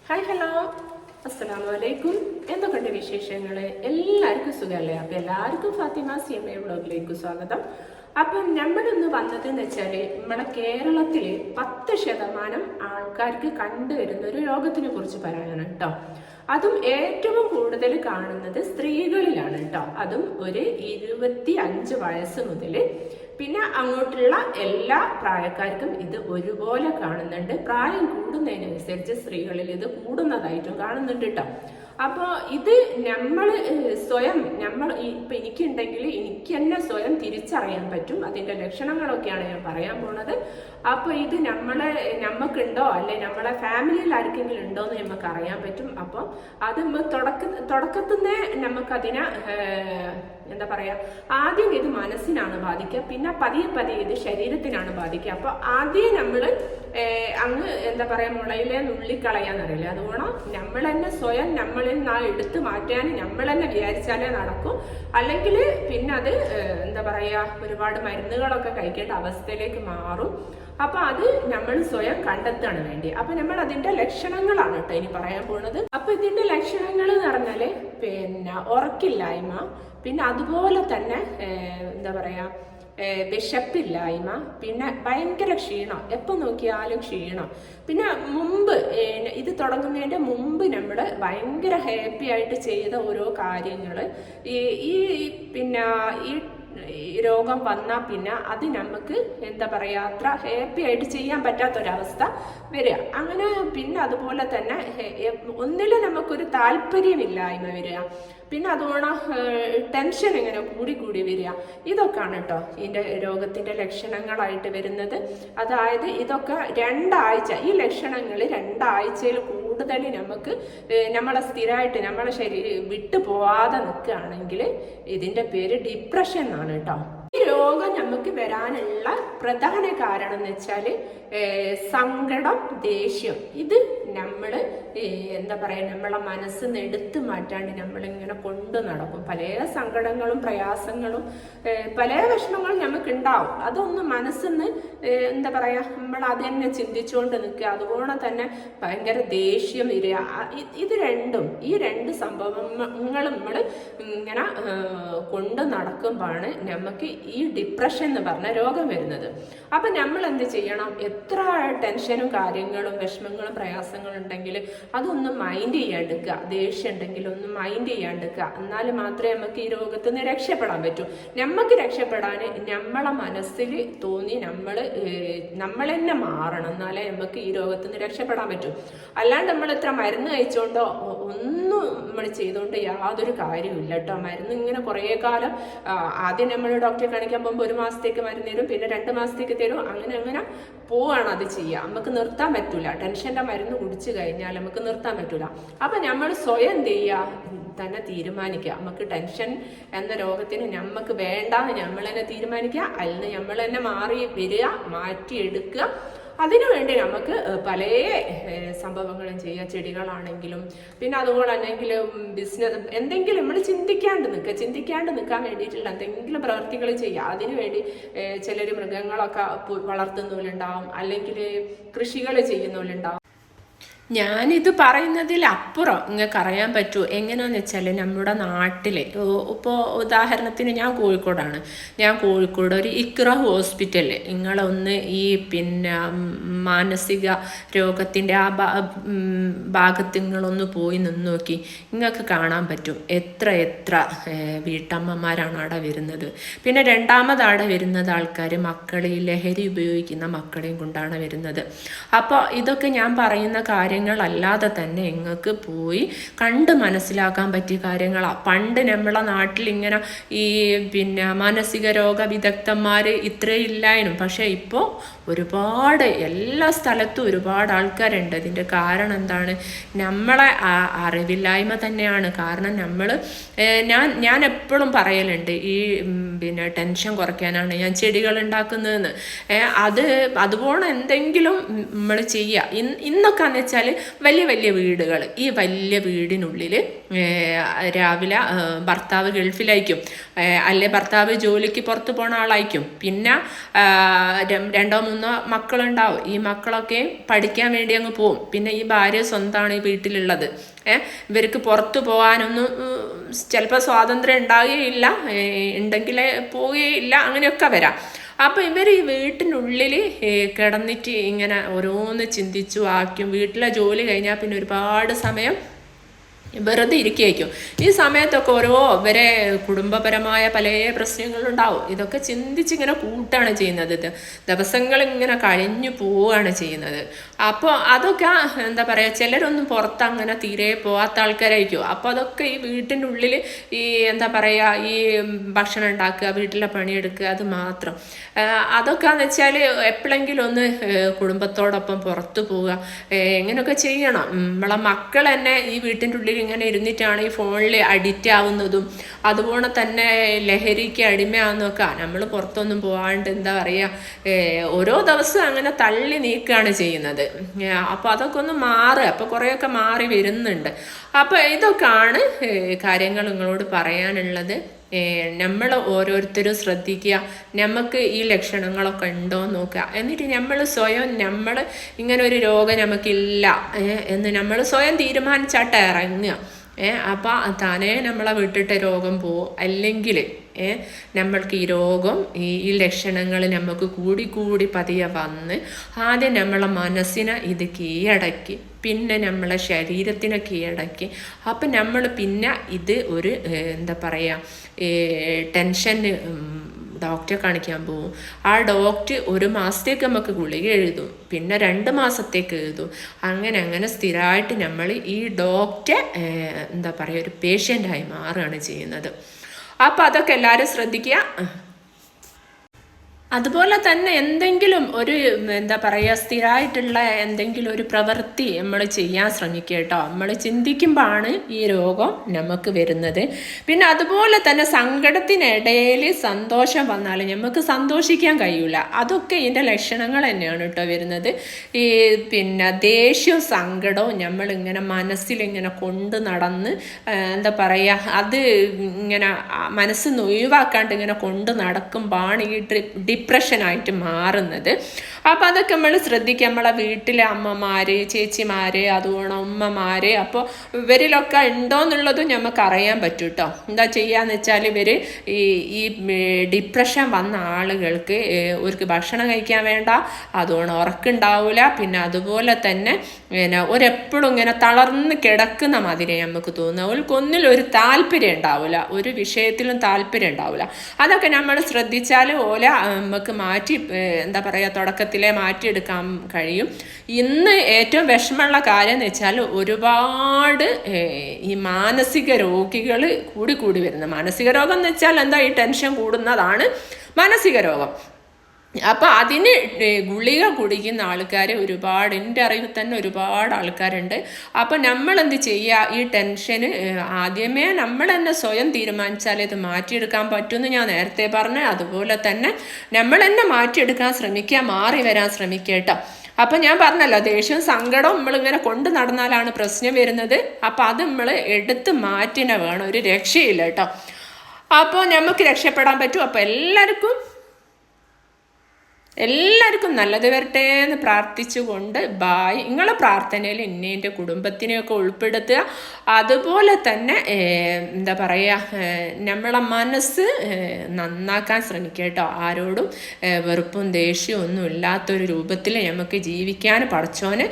Hi hello അസ്സലാമു അലൈക്കും. എന്തൊക്കെയുണ്ട് വിശേഷങ്ങൾ? എല്ലാവർക്കും സുഖമല്ലേ? അപ്പം എല്ലാവർക്കും ഫാത്തിമ CMA വ്ളോഗിലേക്ക് സ്വാഗതം. അപ്പം നമ്മളിന്ന് വന്നതെന്ന് വെച്ചാൽ നമ്മുടെ കേരളത്തിൽ 10% ആൾക്കാർക്ക് കണ്ടുവരുന്ന ഒരു രോഗത്തിനെ കുറിച്ച് പറയാനാണ് കേട്ടോ. അതും ഏറ്റവും കൂടുതൽ കാണുന്നത് സ്ത്രീകളിലാണ് കേട്ടോ. അതും ഒരു 25 വയസ്സ് മുതൽ പിന്നെ അങ്ങോട്ടുള്ള എല്ലാ പ്രായക്കാർക്കും ഇത് ഒരുപോലെ കാണുന്നുണ്ട്. പ്രായം കൂടുന്നതിനനുസരിച്ച് സ്ത്രീകളിൽ ഇത് കൂടുന്നതായിട്ടും കാണുന്നുണ്ട് കേട്ടോ. അപ്പോൾ ഇത് നമ്മൾ സ്വയം ഇപ്പം എനിക്കുണ്ടെങ്കിൽ എനിക്ക് തന്നെ സ്വയം തിരിച്ചറിയാൻ പറ്റും. അതിൻ്റെ ലക്ഷണങ്ങളൊക്കെയാണ് ഞാൻ പറയാൻ പോണത്. അപ്പോൾ ഇത് നമുക്കുണ്ടോ അല്ലെ നമ്മളെ ഫാമിലിയിൽ ആർക്കെങ്കിലും ഉണ്ടോ എന്ന് നമുക്ക് അറിയാൻ പറ്റും. അപ്പോൾ അത് തുടക്കത്തിൽ നിന്ന് നമുക്കതിനെ എന്താ പറയുക, ആദ്യം ഇത് മനസ്സിനാണ് ബാധിക്കുക, പിന്നെ പതിയെ ഇത് ശരീരത്തിനാണ് ബാധിക്കുക. അപ്പോൾ ആദ്യം നമ്മൾ അങ്ങ് എന്താ പറയുക മുളയിലെ നുള്ളിക്കളയാന്നറിയില്ല. അതുകൊണ്ട് നമ്മൾ തന്നെ സ്വയം നമ്മളിൽ എടുത്തു മാറ്റാൻ നമ്മൾ തന്നെ വിചാരിച്ചാലേ നടക്കും. അല്ലെങ്കിൽ പിന്നെ അത് എന്താ പറയുക ഒരുപാട് മരുന്നുകളൊക്കെ കഴിക്കേണ്ട അവസ്ഥയിലേക്ക് മാറും. അപ്പൊ അത് നമ്മൾ സ്വയം കണ്ടെത്താണ് വേണ്ടി. അപ്പൊ നമ്മൾ അതിന്റെ ലക്ഷണങ്ങളാണ് കേട്ടോ ഇനി പറയാൻ പോകുന്നത്. അപ്പൊ ഇതിന്റെ ലക്ഷണങ്ങൾ എന്ന് പറഞ്ഞാല് പിന്നെ ഉറക്കില്ലായ്മ, പിന്നെ അതുപോലെ തന്നെ എന്താ പറയാ വിശപ്പില്ലായ്മ, പിന്നെ ഭയങ്കര ക്ഷീണം, എപ്പോൾ നോക്കിയാലും ക്ഷീണം. പിന്നെ ഇത് തുടങ്ങുന്നതിൻ്റെ മുമ്പ് നമ്മൾ ഭയങ്കര ഹാപ്പി ആയിട്ട് ചെയ്ത ഓരോ കാര്യങ്ങൾ ഈ രോഗം വന്നാൽ പിന്നെ അത് നമുക്ക് എന്താ പറയുക അത്ര ഹാപ്പി ആയിട്ട് ചെയ്യാൻ പറ്റാത്തൊരവസ്ഥ വരിക. അങ്ങനെ പിന്നെ അതുപോലെ തന്നെ ഒന്നിലും നമുക്കൊരു താല്പര്യമില്ലായ്മ വരിക. പിന്നെ അതുകൊണ്ട് ടെൻഷൻ ഇങ്ങനെ കൂടി വരിക. ഇതൊക്കെയാണ് കേട്ടോ ഇതിൻ്റെ രോഗത്തിൻ്റെ ലക്ഷണങ്ങളായിട്ട് വരുന്നത്. അതായത് ഇതൊക്കെ 2 ആഴ്ച, ഈ ലക്ഷണങ്ങൾ 2 ആഴ്ചയിൽ കൂടുതൽ നമുക്ക് നമ്മളെ സ്ഥിരമായിട്ട് നമ്മളെ ശരീരം വിട്ടു പോവാതെ നിൽക്കുകയാണെങ്കിൽ ഇതിൻ്റെ പേര് ഡിപ്രഷൻ എന്നാണ് കേട്ടോ. ഈ രോഗം നമുക്ക് വരാനുള്ള പ്രധാന കാരണം എന്ന് വെച്ചാൽ സങ്കടം, ദേഷ്യം. ഇത് നമ്മൾ എന്താ പറയുക നമ്മളെ മനസ്സിൽ നിന്ന് എടുത്തു മാറ്റാണ്ട് നമ്മളിങ്ങനെ കൊണ്ടു നടക്കും. പല സങ്കടങ്ങളും പ്രയാസങ്ങളും പല വിഷമങ്ങളും നമുക്ക് ഉണ്ടാവും. അതൊന്നും മനസ്സിൽ നിന്ന് എന്താ പറയുക നമ്മൾ അത് തന്നെ ചിന്തിച്ചുകൊണ്ട് നിൽക്കുക. അതുപോലെ തന്നെ ഭയങ്കര ദേഷ്യം വരിക. ഈ രണ്ട് സംഭവങ്ങൾ നമ്മൾ ഇങ്ങനെ കൊണ്ടു നടക്കുമ്പോഴാണ് നമുക്ക് ഈ ഡിപ്രഷൻ എന്ന് പറഞ്ഞ രോഗം വരുന്നത്. അപ്പം നമ്മൾ എന്ത് ചെയ്യണം? എത്ര ടെൻഷനും കാര്യങ്ങളും വിഷമങ്ങളും പ്രയാസങ്ങളും ഉണ്ടെങ്കിൽ അതൊന്നും മൈൻഡ് ചെയ്യാണ്ടിരിക്കുക. ദേഷ്യം ഉണ്ടെങ്കിൽ ഒന്നും മൈൻഡ് ചെയ്യാണ്ടിരിക്കുക. എന്നാൽ മാത്രമേ നമുക്ക് ഈ രോഗത്തിൽ നിന്ന് രക്ഷപ്പെടാൻ പറ്റൂ. നമുക്ക് രക്ഷപ്പെടാൻ നമ്മളെ മനസ്സിൽ തോന്നി നമ്മൾ തന്നെ മാറണം. എന്നാലേ നമുക്ക് ഈ രോഗത്തിൽ നിന്ന് രക്ഷപ്പെടാൻ പറ്റൂ. അല്ലാണ്ട് നമ്മൾ എത്ര മരുന്ന് കഴിച്ചോണ്ടോ ഒന്നും നമ്മൾ ചെയ്തുകൊണ്ട് യാതൊരു കാര്യമില്ല കേട്ടോ. മരുന്ന് ഇങ്ങനെ കുറേ കാലം ആദ്യം നമ്മൾ ഡോക്ടറെ കാണിക്കാൻ പോകുമ്പോൾ 1 മാസത്തേക്ക് മരുന്ന് തരും, പിന്നെ 2 മാസത്തേക്ക് തരും. അങ്ങനെ പോവാണ് അത് ചെയ്യുക. നമുക്ക് നിർത്താൻ പറ്റൂല. ടെൻഷൻ്റെ മരുന്ന് കുടിച്ചു കഴിഞ്ഞാൽ നമുക്ക് നിർത്താൻ പറ്റൂല. അപ്പം നമ്മൾ സ്വയം എന്ത് ചെയ്യുക തന്നെ തീരുമാനിക്കുക. നമുക്ക് ടെൻഷൻ എന്ന രോഗത്തിന് നമുക്ക് വേണ്ടാന്ന് നമ്മൾ തന്നെ തീരുമാനിക്കുക. അതിൽ നിന്ന് നമ്മൾ തന്നെ മാറി വരിക, മാറ്റിയെടുക്കുക. അതിനുവേണ്ടി നമുക്ക് പല സംഭവങ്ങളും ചെയ്യുക. ചെടികളാണെങ്കിലും പിന്നെ അതുപോലെ അല്ലെങ്കിലും ബിസിനസ് എന്തെങ്കിലും നമ്മൾ ചിന്തിക്കാണ്ട് നിൽക്കാൻ വേണ്ടിയിട്ടുള്ള എന്തെങ്കിലും പ്രവർത്തികൾ ചെയ്യുക. അതിനുവേണ്ടി ചിലർ മൃഗങ്ങളൊക്കെ വളർത്തുന്നവരുണ്ടാവും, അല്ലെങ്കിൽ കൃഷികൾ ചെയ്യുന്നവരുണ്ടാവും. ഞാനിത് പറയുന്നതിലപ്പുറം നിങ്ങൾക്ക് അറിയാൻ പറ്റൂ. എങ്ങനെയാണെന്ന് വെച്ചാൽ നമ്മുടെ നാട്ടിൽ ഇപ്പോൾ ഉദാഹരണത്തിന് ഞാൻ കോഴിക്കോട് ഒരു ഇക്ര ഹോസ്പിറ്റലിൽ നിങ്ങളൊന്ന് ഈ പിന്നെ മാനസിക രോഗത്തിൻ്റെ ആ ഭാഗത്ത് നിങ്ങളൊന്ന് പോയി നിന്ന് നോക്കി, നിങ്ങൾക്ക് കാണാൻ പറ്റും എത്ര വീട്ടമ്മമാരാണ് അവിടെ വരുന്നത്. പിന്നെ രണ്ടാമതവിടെ വരുന്നത് ആൾക്കാർ ലഹരി ഉപയോഗിക്കുന്ന മക്കളെയും കൊണ്ടാണ് വരുന്നത്. അപ്പോൾ ഇതൊക്കെ ഞാൻ പറയുന്ന കാര്യങ്ങളല്ലാതെ തന്നെ നിങ്ങൾക്ക് പോയി കണ്ട് മനസ്സിലാക്കാൻ പറ്റിയ കാര്യങ്ങളാണ്. പണ്ട് നമ്മളെ നാട്ടിൽ ഇങ്ങനെ ഈ പിന്നെ മാനസിക രോഗ വിദഗ്ധന്മാർ ഇത്രയില്ലായിരുന്നു. പക്ഷേ ഇപ്പോൾ ഒരുപാട് എല്ലാ സ്ഥലത്തും ഒരുപാട് ആൾക്കാരുണ്ട്. ഇതിൻ്റെ കാരണം എന്താണ്? നമ്മളെ അറിവില്ലായ്മ തന്നെയാണ്. കാരണം ഞാൻ എപ്പോഴും പറയലുണ്ട് ഈ പിന്നെ ടെൻഷൻ കുറയ്ക്കാനാണ് ഞാൻ ചെടികൾ ഉണ്ടാക്കുന്നതെന്ന്. അതുപോലെ എന്തെങ്കിലും നമ്മൾ ചെയ്യുക. ഇന്നൊക്കെ എന്ന് വെച്ചാൽ വെച്ചാൽ വലിയ വലിയ വീടുകൾ, ഈ വലിയ വീടിനുള്ളിൽ രാവിലെ ഭർത്താവ് ഗൾഫിലായിരിക്കും, അല്ലെ ഭർത്താവ് ജോലിക്ക് പുറത്ത് പോണ ആളായിരിക്കും, പിന്നെ 2-3 മക്കളുണ്ടാവും. ഈ മക്കളൊക്കെ പഠിക്കാൻ വേണ്ടി അങ്ങ് പോവും. പിന്നെ ഈ ഭാര്യ സ്വന്തമാണ് ഈ വീട്ടിലുള്ളത്. ഇവർക്ക് പുറത്തു പോകാനൊന്നും ചിലപ്പോൾ സ്വാതന്ത്ര്യം ഉണ്ടാകുകയില്ല, ഉണ്ടെങ്കിൽ പോവുകയില്ല, അങ്ങനെയൊക്കെ വരാം. അപ്പം ഇവർ ഈ വീട്ടിനുള്ളിൽ കിടന്നിട്ട് ഇങ്ങനെ ഓരോന്ന് ചിന്തിച്ചു ആക്കും. വീട്ടിലെ ജോലി കഴിഞ്ഞാൽ പിന്നെ ഒരുപാട് സമയം വെറുതെ ഇരിക്കുകയായിരിക്കും. ഈ സമയത്തൊക്കെ ഇവരെ കുടുംബപരമായ പല പ്രശ്നങ്ങളുണ്ടാവും. ഇതൊക്കെ ചിന്തിച്ചിങ്ങനെ കൂട്ടാണ് ചെയ്യുന്നത്. ദിവസങ്ങൾ ഇങ്ങനെ കഴിഞ്ഞു പോവുകയാണ് ചെയ്യുന്നത്. അപ്പോൾ അതൊക്കെ എന്താ പറയുക, ചിലരൊന്നും പുറത്ത് അങ്ങനെ തീരെ പോകാത്ത ആൾക്കാരായിരിക്കും. അപ്പോൾ അതൊക്കെ ഈ വീട്ടിൻ്റെ ഉള്ളിൽ ഈ എന്താ പറയുക, ഈ ഭക്ഷണം ഉണ്ടാക്കുക, വീട്ടിലെ പണിയെടുക്കുക, അത് മാത്രം. അതൊക്കെയെന്ന് വെച്ചാൽ എപ്പോഴെങ്കിലും ഒന്ന് കുടുംബത്തോടൊപ്പം പുറത്തു പോവുക, എങ്ങനെയൊക്കെ ചെയ്യണം. നമ്മളെ മക്കൾ തന്നെ ഈ വീട്ടിൻ്റെ ഉള്ളിൽ ഇങ്ങനെ ഇരുന്നിട്ടാണ് ഈ ഫോണിൽ അഡിക്റ്റ് ആവുന്നതും അതുപോലെ തന്നെ ലഹരിക്ക് അടിമയാവുന്നതൊക്കെ. നമ്മൾ പുറത്തൊന്നും പോകാണ്ട് എന്താ പറയുക, ഓരോ ദിവസവും അങ്ങനെ തള്ളി നീക്കുകയാണ് ചെയ്യുന്നത്. അപ്പോൾ അതൊക്കെ ഒന്ന് മാറുക. അപ്പോൾ കുറേയൊക്കെ മാറി വരുന്നുണ്ട്. അപ്പോൾ ഇതൊക്കെയാണ് കാര്യങ്ങൾ നിങ്ങളോട് പറയാനുള്ളത്. നമ്മൾ ഓരോരുത്തരും ശ്രദ്ധിക്കുക, നമുക്ക് ഈ ലക്ഷണങ്ങളൊക്കെ ഉണ്ടോ എന്ന് നോക്കുക. എന്നിട്ട് നമ്മൾ സ്വയം ഇങ്ങനെ ഒരു രോഗം നമുക്കില്ല എന്ന് നമ്മൾ സ്വയം തീരുമാനിച്ചാട്ട് ഇറങ്ങുക. അപ്പം താനേ നമ്മളെ വിട്ടിട്ട് രോഗം പോവും. അല്ലെങ്കിൽ നമ്മൾക്ക് ഈ രോഗം ഈ ലക്ഷണങ്ങൾ നമുക്ക് കൂടി പതിയെ വന്ന് ആദ്യം നമ്മളെ മനസ്സിനെ ഇത് കീഴടക്കി, പിന്നെ നമ്മളെ ശരീരത്തിനെ കീഴടക്കി. അപ്പം നമ്മൾ പിന്നെ ഇത് ഒരു എന്താ പറയുക, ടെൻഷന് ഡോക്ടറെ കാണിക്കാൻ പോകും. ആ ഡോക്ടർ 1 മാസത്തേക്ക് നമുക്ക് ഗുളിക എഴുതും, പിന്നെ 2 മാസത്തേക്ക് എഴുതും. അങ്ങനെ സ്ഥിരമായിട്ട് നമ്മൾ ഈ ഡോക്ടറെ എന്താ പറയുക, ഒരു പേഷ്യൻ്റായി മാറുകയാണ് ചെയ്യുന്നത്. അപ്പം അതൊക്കെ എല്ലാവരും ശ്രദ്ധിക്കുക. അതുപോലെ തന്നെ എന്തെങ്കിലും ഒരു എന്താ പറയുക, സ്ഥിരമായിട്ടുള്ള എന്തെങ്കിലും ഒരു പ്രവൃത്തി നമ്മൾ ചെയ്യാൻ ശ്രമിക്കുക കേട്ടോ. നമ്മൾ ചിന്തിക്കുമ്പോഴാണ് ഈ രോഗം നമുക്ക് വരുന്നത്. പിന്നെ അതുപോലെ തന്നെ സങ്കടത്തിനിടയിൽ സന്തോഷം വന്നാൽ നമുക്ക് സന്തോഷിക്കാൻ കഴിയില്ല. അതൊക്കെ ഇതിൻ്റെ ലക്ഷണങ്ങൾ തന്നെയാണ് കേട്ടോ വരുന്നത്. ഈ പിന്നെ ദേഷ്യവും സങ്കടവും നമ്മളിങ്ങനെ മനസ്സിലിങ്ങനെ കൊണ്ട് നടന്ന് എന്താ പറയുക, അത് ഇങ്ങനെ മനസ്സിൽ നിന്ന് ഒഴിവാക്കാണ്ട് ഇങ്ങനെ കൊണ്ട് നടക്കുമ്പോഴാണ് ഈ ഡിപ്രഷനായിട്ട് മാറുന്നത്. അപ്പോൾ അതൊക്കെ നമ്മൾ ശ്രദ്ധിക്കുക. നമ്മളെ വീട്ടിലെ അമ്മമാർ, ചേച്ചിമാർ, അതുപോലെ ഉമ്മമാർ, അപ്പോൾ ഇവരിലൊക്കെ ഉണ്ടോ എന്നുള്ളതും നമുക്ക് അറിയാൻ പറ്റും കേട്ടോ. എന്താ ചെയ്യാന്ന് വെച്ചാൽ ഇവർ ഈ ഡിപ്രഷൻ വന്ന ആളുകൾക്ക് അവർക്ക് ഭക്ഷണം കഴിക്കാൻ വേണ്ട, അതുകൊണ്ട് ഉറക്കുണ്ടാവില്ല. പിന്നെ അതുപോലെ തന്നെ ഒരെപ്പോഴും ഇങ്ങനെ തളർന്ന് കിടക്കുന്ന മാതിരി നമുക്ക് തോന്നുക. അവർക്കൊന്നിലും ഒരു താല്പര്യം ഉണ്ടാവില്ല, ഒരു വിഷയത്തിലും താല്പര്യം ഉണ്ടാവില്ല. അതൊക്കെ നമ്മൾ ശ്രദ്ധിച്ചാൽ നമുക്ക് എന്താ പറയുക, തുടക്കത്തിലെ മാറ്റിയെടുക്കാൻ കഴിയും. ഇന്ന് ഏറ്റവും വിഷമമുള്ള കാര്യം എന്ന് വെച്ചാൽ ഒരുപാട് ഈ മാനസിക രോഗികൾ കൂടി വരുന്നത്. മാനസിക രോഗം എന്ന് വെച്ചാൽ എന്താ, ഈ ടെൻഷൻ കൂടുന്നതാണ് മാനസിക രോഗം. അപ്പോൾ അതിന് ഗുളിക കുടിക്കുന്ന ആൾക്കാർ ഒരുപാട്, എൻ്റെ അറിവിൽ തന്നെ ഒരുപാട് ആൾക്കാരുണ്ട്. അപ്പോൾ നമ്മൾ എന്ത് ചെയ്യുക, ഈ ടെൻഷന് ആദ്യമേ നമ്മൾ തന്നെ സ്വയം തീരുമാനിച്ചാൽ ഇത് മാറ്റിയെടുക്കാൻ പറ്റുമെന്ന് ഞാൻ നേരത്തെ പറഞ്ഞു. അതുപോലെ തന്നെ നമ്മൾ തന്നെ മാറ്റിയെടുക്കാൻ ശ്രമിക്കുക, മാറി വരാൻ ശ്രമിക്കുക കേട്ടോ. അപ്പം ഞാൻ പറഞ്ഞല്ലോ, ദേഷ്യവും സങ്കടവും നമ്മളിങ്ങനെ കൊണ്ട് നടന്നാലാണ് പ്രശ്നം വരുന്നത്. അപ്പം അത് നമ്മൾ എടുത്ത് മാറ്റിനെ വേണം, ഒരു രക്ഷയില്ല കേട്ടോ. അപ്പോൾ നമുക്ക് രക്ഷപ്പെടാൻ പറ്റും. അപ്പോൾ എല്ലാവർക്കും നല്ലത് വരട്ടെ എന്ന് പ്രാർത്ഥിച്ചുകൊണ്ട് ബായ്. നിങ്ങളെ പ്രാർത്ഥനയിൽ എന്നെ എൻ്റെ കുടുംബത്തിനെയൊക്കെ ഉൾപ്പെടുത്തുക. അതുപോലെ തന്നെ എന്താ പറയുക, നമ്മളെ മനസ്സ് നന്നാക്കാൻ ശ്രമിക്കുക കേട്ടോ. ആരോടും വെറുപ്പും ദേഷ്യവും ഒന്നും ഇല്ലാത്തൊരു രൂപത്തിൽ നമുക്ക് ജീവിക്കാൻ പടച്ചോന്